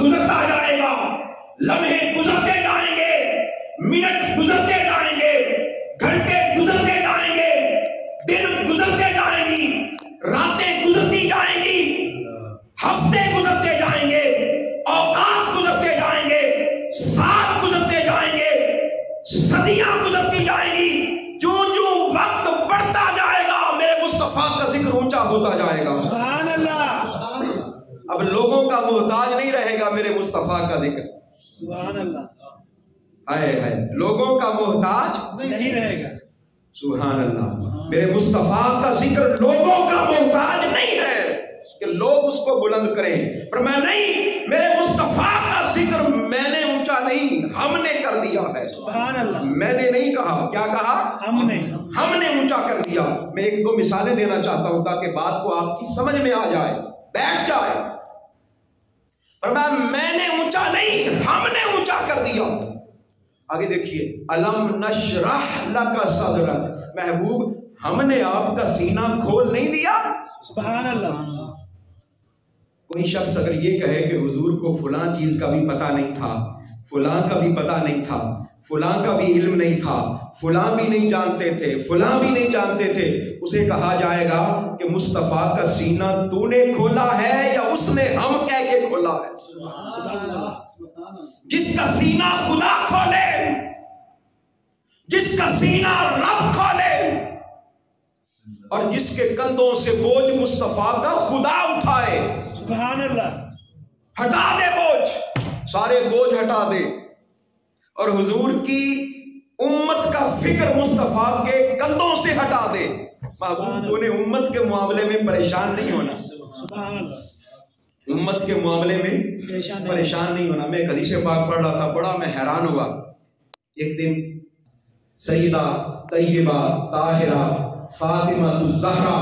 گزرتا جائے گا، لمحے گزرتے جائیں گے، منٹ گزرتے جائیں گے، گھنٹے گزرتے جائیں گے، دن گزرتے جائیں گی، راتیں گزرتی جائیں گی، ہفتے گزرتے جائیں گے، اوقات گزرتے جائیں گے، سال گزرتے جائیں گے، صدیاں گزرتی جائیں گی۔ جوں جوں وقت بڑھتا جائے گا میرے مصطفیٰ کا ذکر اونچا ہوتا جائے گا۔ سبحان اللہ۔ اب لوگوں کا محتاج نہیں رہے گا میرے مصطفیٰ کا ذکر۔ سبحان اللہ۔ ہائے ہائے، لوگوں کا محتاج نہیں رہے گا۔ سبحان اللہ، میرے مصطفیٰ کا ذکر لوگوں کا محتاج نہیں ہے کہ لوگ اس کو بلند کریں، پر میں نہیں، میرے مصطفیٰ کا ذکر میں نے اونچا نہیں، ہم نے کر دیا ہے۔ سبحان اللہ۔ میں نے نہیں کہا، کیا کہا؟ ہم نے اونچا کر دیا۔ میں ایک دو مثالیں دینا چاہتا ہوں تاکہ بات کو آپ کی سمجھ میں آ جائے، بیٹھ جائے۔ میں نے اونچا نہیں، ہم نے اونچا کر دیا۔ آگے دیکھیے، الم نشرح لک صدرک، محبوب ہم نے آپ کا سینہ کھول نہیں دیا۔ سبحان اللہ۔ کوئی شخص اگر یہ کہے کہ حضور کو فلاں چیز کا بھی پتہ نہیں تھا، فلاں کا بھی پتہ نہیں تھا، فلاں کا بھی علم نہیں تھا، فلاں بھی نہیں جانتے تھے، فلاں بھی نہیں جانتے تھے، اسے کہا جائے گا کہ مصطفیٰ کا سینہ تو نے کھولا ہے یا اس نے ہم کہہ کے کھولا ہے؟ جس کا سینہ خدا کھولے، جس کا سینہ رب کھولے، اور جس کے کندھوں سے بوجھ مصطفیٰ کا خدا اٹھائے، سبحان اللہ، ہٹا دے بوجھ، سارے بوجھ ہٹا دے، اور حضور کی امت کا فکر مصطفیٰ کے کندھوں سے ہٹا دے۔ محبوب تو نے امت کے معاملے میں پریشان نہیں ہونا، سبحان اللہ، امت کے معاملے میں پریشان نہیں ہونا۔ میں ایک حدیث پاک پڑھ رہا تھا، بڑا میں حیران ہوا۔ ایک دن سیدہ طیبہ طاہرہ فاطمہ الزہرا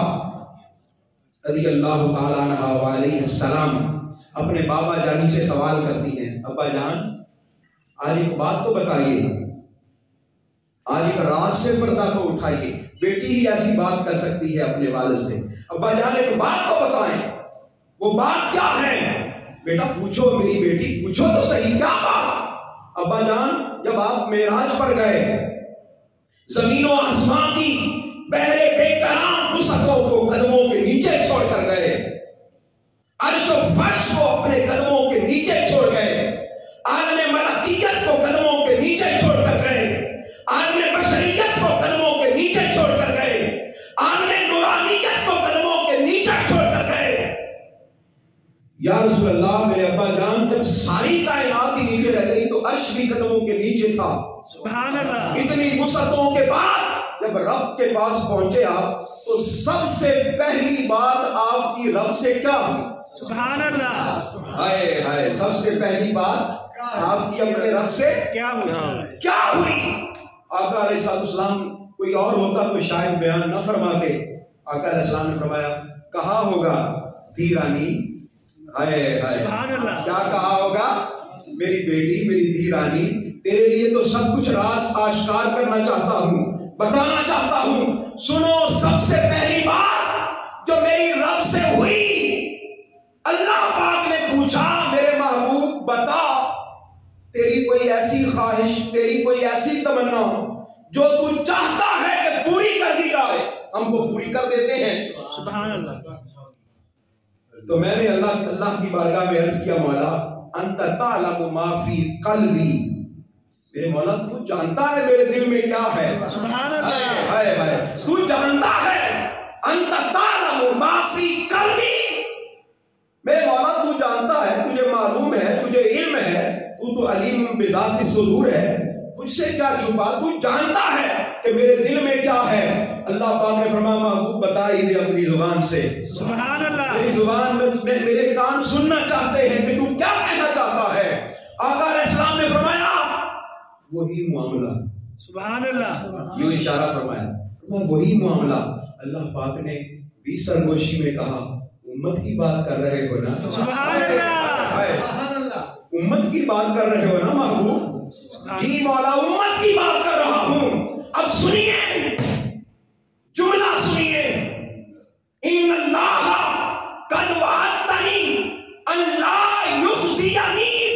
رضی اللہ تعالیٰ عنہا وعلیہ السلام اپنے بابا جانی سے سوال کرتی ہیں، ابا جان آج ایک بات تو بتائیے، آج ایک راز سے پردہ کو اٹھائیے۔ بیٹی ہی ایسی بات کر سکتی ہے اپنے والد سے، ابا جان ایک بات تو بتائیں، وہ بات کیا ہے؟ بیٹا پوچھو میری بیٹی، پوچھو تو صحیح، کیا بات؟ ابا جان جب آپ معراج پر گئے، زمین و آسمان کی بحر بے کرام وسعتوں کو قدموں کے نیچے چھوڑ کر گئے، عرش و فرش کو اپنے قدموں کے نیچے چھوڑ گئے، عالم ملکیت کو قدموں کے نیچے چھوڑ کر گئے، عالم بشریت کو قدموں کے نیچے چھوڑ کر گئے، عالم نورانیت کو قدموں کے نیچے چھوڑ کر گئے۔ یا رسول اللہ میرے ابا جان جب ساری کائنات ہی نیچے رہ گئی تو عرش بھی قدموں کے نیچے تھا۔ سبحان اللہ۔ اتنی وسعتوں کے بعد جب رب کے پاس پہنچے آپ تو سب سے پہلی بات آپ کی رب سے کیا ہوئی؟ سبحان اللہ۔ ہائے ہائے، سب سے پہلی بات آپ کی اپنے رب سے کیا ہوئی؟ کیا ہوئی؟ آقا علیہ السلام کوئی اور ہوتا تو شاید بیان نہ فرماتے۔ آقا علیہ السلام نے فرمایا، کہا ہوگا دھیرانی، ہائے ہائے، سبحان اللہ، کیا کہا ہوگا؟ میری بیٹی، میری دھیرانی، تیرے لیے تو سب کچھ راز آشکار کرنا چاہتا ہوں، بتانا چاہتا ہوں۔ سنو، سب سے پہلی بات جو میری رب سے ہوئی، اللہ پاک نے پوچھا میرے محبوب بتا، تیری کوئی ایسی خواہش، تیری کوئی ایسی تمنا جو تو چاہتا ہے کہ پوری کر دی جائے؟ ہم کو پوری کر دیتے ہیں۔ سبحان اللہ۔ تو میں نے اللہ کی بارگاہ میں عرض کیا، مولا انت تعلم ما فی قلبی، میرے مولا تو جانتا ہے میرے دل میں کیا ہے۔ سبحان اللہ۔ ہائے ہائے، تو جانتا ہے، انت تعلم ما فی قلبی، میرے مولا تو جانتا ہے، تجھے معلوم ہے، تجھے علم ہے، تو علیم بذات الصدور ہے، تجھ سے کیا چھپا، تو جانتا ہے کہ میرے دل میں کیا ہے۔ اللہ پاک نے فرمایا محبوب بتا ہی دے اپنی زبان سے۔ سبحان اللہ۔ میری زبان میں میرے کان سننا چاہتے ہیں کہ تو کیا کہنا چاہتا ہے۔ آقا علیہ السلام نے فرمایا وہی معاملہ، سبحان اللہ، یوں اشارہ فرمایا، وہی معاملہ۔ اللہ پاک نے بھی سرگوشی میں کہا، امت کی بات کر رہے ہو نا؟ سبحان اللہ، امت کی بات کر رہے ہو نا محبوب؟ جی مولا، امت کی بات کر رہا ہوں۔ اب سنیے، جملہ سنیے، ان اللہ قد وعدتنی ان لا یخزینی